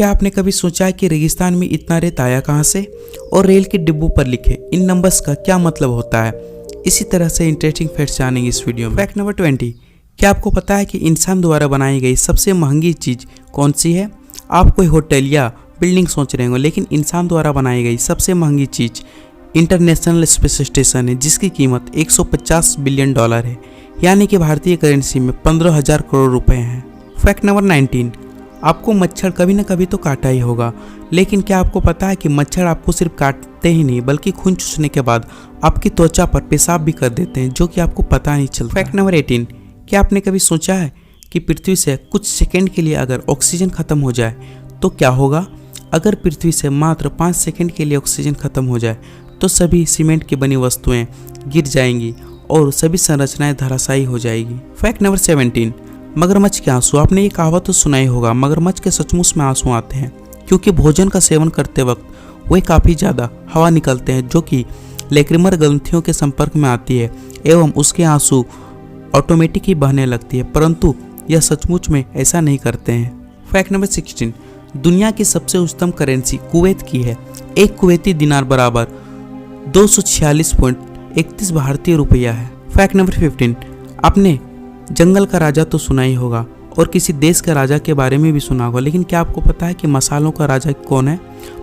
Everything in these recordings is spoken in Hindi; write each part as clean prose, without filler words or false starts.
क्या आपने कभी सोचा है कि रेगिस्तान में इतना रेत आया कहाँ से और रेल के डिब्बों पर लिखे इन नंबर्स का क्या मतलब होता है? इसी तरह से इंटरेस्टिंग फैक्ट्स जानेंगे इस वीडियो में। फैक्ट नंबर 20, क्या आपको पता है कि इंसान द्वारा बनाई गई सबसे महंगी चीज़ कौन सी है? आप कोई होटल या बिल्डिंग सोच रहे हो, लेकिन इंसान द्वारा बनाई गई सबसे महंगी चीज़ इंटरनेशनल स्पेस स्टेशन है, जिसकी कीमत 150 बिलियन डॉलर है, यानी कि भारतीय करेंसी में 15,000 करोड़ रुपए हैं। फैक्ट नंबर 19, आपको मच्छर कभी न कभी तो काटा ही होगा, लेकिन क्या आपको पता है कि मच्छर आपको सिर्फ काटते ही नहीं बल्कि खून चूसने के बाद आपकी त्वचा पर पेशाब भी कर देते हैं, जो कि आपको पता नहीं चलता। फैक्ट नंबर 18, क्या आपने कभी सोचा है कि पृथ्वी से कुछ सेकंड के लिए अगर ऑक्सीजन खत्म हो जाए तो क्या होगा? अगर पृथ्वी से मात्र 5 सेकंड के लिए ऑक्सीजन खत्म हो जाए तो सभी सीमेंट की बनी वस्तुएं गिर जाएंगी और सभी संरचनाएं धराशायी हो जाएगी। फैक्ट नंबर 17, मगरमच्छ के आंसू। आपने ये कहावत तो सुना ही होगा, मगरमच्छ के सचमुच में आंसू आते हैं क्योंकि भोजन का सेवन करते वक्त वे काफ़ी ज़्यादा हवा निकलते हैं, जो कि लेक्रिमर ग्रंथियों के संपर्क में आती है एवं उसके आंसू ऑटोमेटिक ही बहने लगती है, परंतु यह सचमुच में ऐसा नहीं करते हैं। फैक्ट नंबर 16, दुनिया की सबसे उच्चतम करेंसी कुवैत की है। एक कुवैती दिनार बराबर 246.31 भारतीय रुपया है। फैक्ट नंबर 15, आपने जंगल का राजा तो सुना ही होगा और किसी देश के राजा के बारे में भी सुना होगा, लेकिन क्या आपको पता है कि मसालों का राजा कौन है?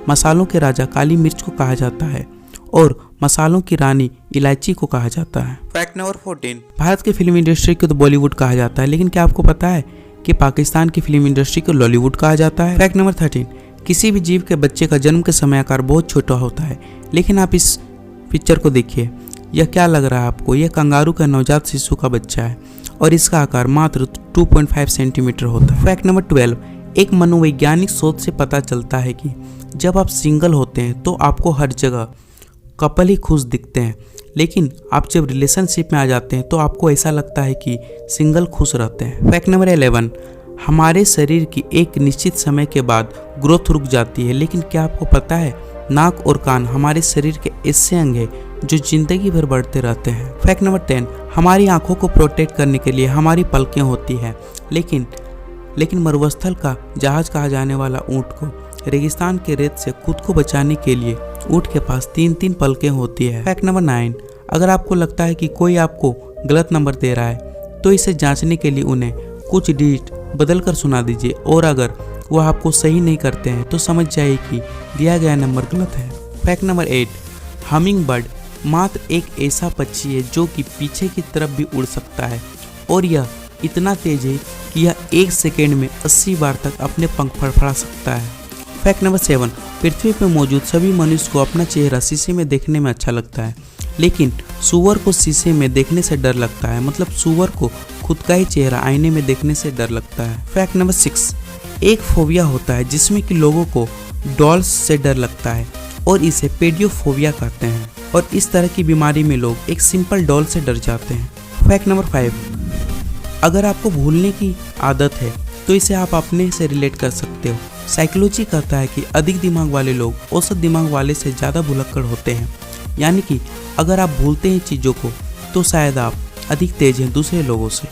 मसालों के राजा काली मिर्च को कहा जाता है और मसालों की रानी इलायची को कहा जाता है। फैक्ट नंबर 14, भारत की फिल्म इंडस्ट्री को तो बॉलीवुड कहा जाता है, लेकिन क्या आपको पता है कि पाकिस्तान की फिल्म इंडस्ट्री को लॉलीवुड कहा जाता है? फैक्ट नंबर 13, किसी भी जीव के बच्चे का जन्म के समय आकार बहुत छोटा होता है, लेकिन आप इस पिक्चर को देखिए, यह क्या लग रहा है आपको? यह कंगारू का नवजात शिशु का बच्चा है और इसका आकार मात्र 2.5 सेंटीमीटर होता है। फैक्ट नंबर 12, एक मनोवैज्ञानिक शोध से पता चलता है कि जब आप सिंगल होते हैं तो आपको हर जगह कपल ही खुश दिखते हैं, लेकिन आप जब रिलेशनशिप में आ जाते हैं तो आपको ऐसा लगता है कि सिंगल खुश रहते हैं। फैक्ट नंबर 11, हमारे शरीर की एक निश्चित समय के बाद ग्रोथ रुक जाती है, लेकिन क्या आपको पता है नाक और कान हमारे शरीर के ऐसे अंग हैं जो जिंदगी भर बढ़ते रहते हैं। फैक्ट नंबर 10, हमारी आंखों को प्रोटेक्ट करने के लिए हमारी पलकें होती हैं, लेकिन मरुस्थल का जहाज कहा जाने वाला ऊँट को रेगिस्तान के रेत से खुद को बचाने के लिए ऊँट के पास 3-3 पलकें होती है। फैक्ट नंबर 9, अगर आपको लगता है कि कोई आपको गलत नंबर दे रहा है तो इसे जांचने के लिए उन्हें कुछ डिजिट बदल कर सुना दीजिए, और अगर वह आपको सही नहीं करते हैं तो समझ जाइए कि दिया गया नंबर गलत है। फैक्ट नंबर 8, हमिंग बर्ड मात्र एक ऐसा पक्षी है जो कि पीछे की तरफ भी उड़ सकता है और यह इतना तेज है कि यह 1 सेकेंड में 80 बार तक अपने पंख फड़फड़ा सकता है। फैक्ट नंबर 7, पृथ्वी पर मौजूद सभी मनुष्य को अपना चेहरा शीशे में देखने में अच्छा लगता है, लेकिन सूअर को शीशे में देखने से डर लगता है, मतलब सूअर को खुद का ही चेहरा आईने में देखने से डर लगता है। फैक्ट नंबर 6, एक फोबिया होता है जिसमें कि लोगों को डॉल्स से डर लगता है और इसे पेडियोफोबिया कहते हैं, और इस तरह की बीमारी में लोग एक सिंपल डॉल से डर जाते हैं। फैक्ट नंबर 5, अगर आपको भूलने की आदत है तो इसे आप अपने से रिलेट कर सकते हो। साइकोलॉजी कहता है कि अधिक दिमाग वाले लोग औसत दिमाग वाले से ज़्यादा भुलक्कड़ होते हैं, यानी कि अगर आप भूलते हैं चीज़ों को तो शायद आप अधिक तेज हैं दूसरे लोगों से।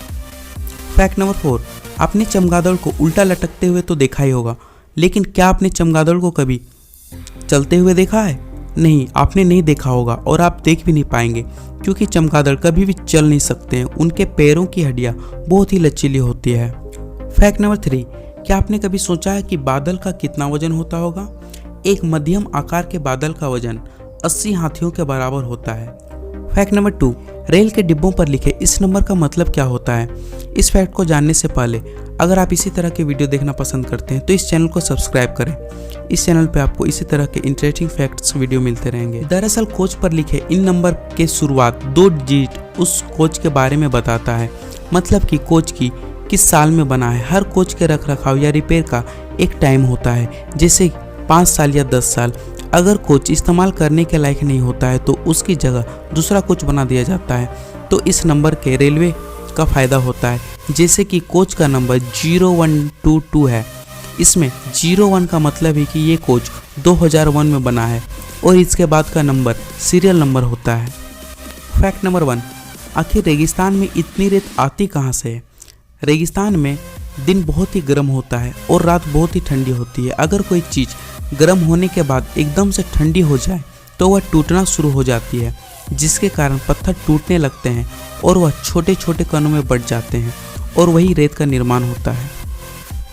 फैक्ट नंबर 4, आपने चमगादड़ को उल्टा लटकते हुए तो देखा ही होगा, लेकिन क्या आपने चमगादड़ को कभी चलते हुए देखा है? नहीं, आपने नहीं देखा होगा और आप देख भी नहीं पाएंगे क्योंकि चमगादड़ कभी भी चल नहीं सकते हैं, उनके पैरों की हड्डियाँ बहुत ही लचीली होती है। फैक्ट नंबर 3, क्या आपने कभी सोचा है कि बादल का कितना वजन होता होगा? एक मध्यम आकार के बादल का वजन 80 हाथियों के बराबर होता है। फैक्ट नंबर 2, रेल के डिब्बों पर लिखे इस नंबर का मतलब क्या होता है? इस फैक्ट को जानने से पहले अगर आप इसी तरह के वीडियो देखना पसंद करते हैं तो इस चैनल को सब्सक्राइब करें। इस चैनल पे आपको इसी तरह के इंटरेस्टिंग फैक्ट्स वीडियो मिलते रहेंगे। दरअसल कोच पर लिखे इन नंबर के शुरुआत 2 डिजिट उस कोच के बारे में बताता है, मतलब कि कोच की किस साल में बना है। हर कोच के रख रखाव या रिपेयर का एक टाइम होता है, जैसे 5 साल या 10 साल। अगर कोच इस्तेमाल करने के लायक नहीं होता है तो उसकी जगह दूसरा कोच बना दिया जाता है। तो इस नंबर के रेलवे का फ़ायदा होता है, जैसे कि कोच का नंबर 0122 है। इसमें 01 का मतलब है कि ये कोच 2001 में बना है और इसके बाद का नंबर सीरियल नंबर होता है। फैक्ट नंबर 1, आखिर रेगिस्तान में इतनी रेत आती कहाँ से है? रेगिस्तान में दिन बहुत ही गर्म होता है और रात बहुत ही ठंडी होती है। अगर कोई चीज़ गर्म होने के बाद एकदम से ठंडी हो जाए तो वह टूटना शुरू हो जाती है, जिसके कारण पत्थर टूटने लगते हैं और वह छोटे छोटे कणों में बंट जाते हैं और वही रेत का निर्माण होता है।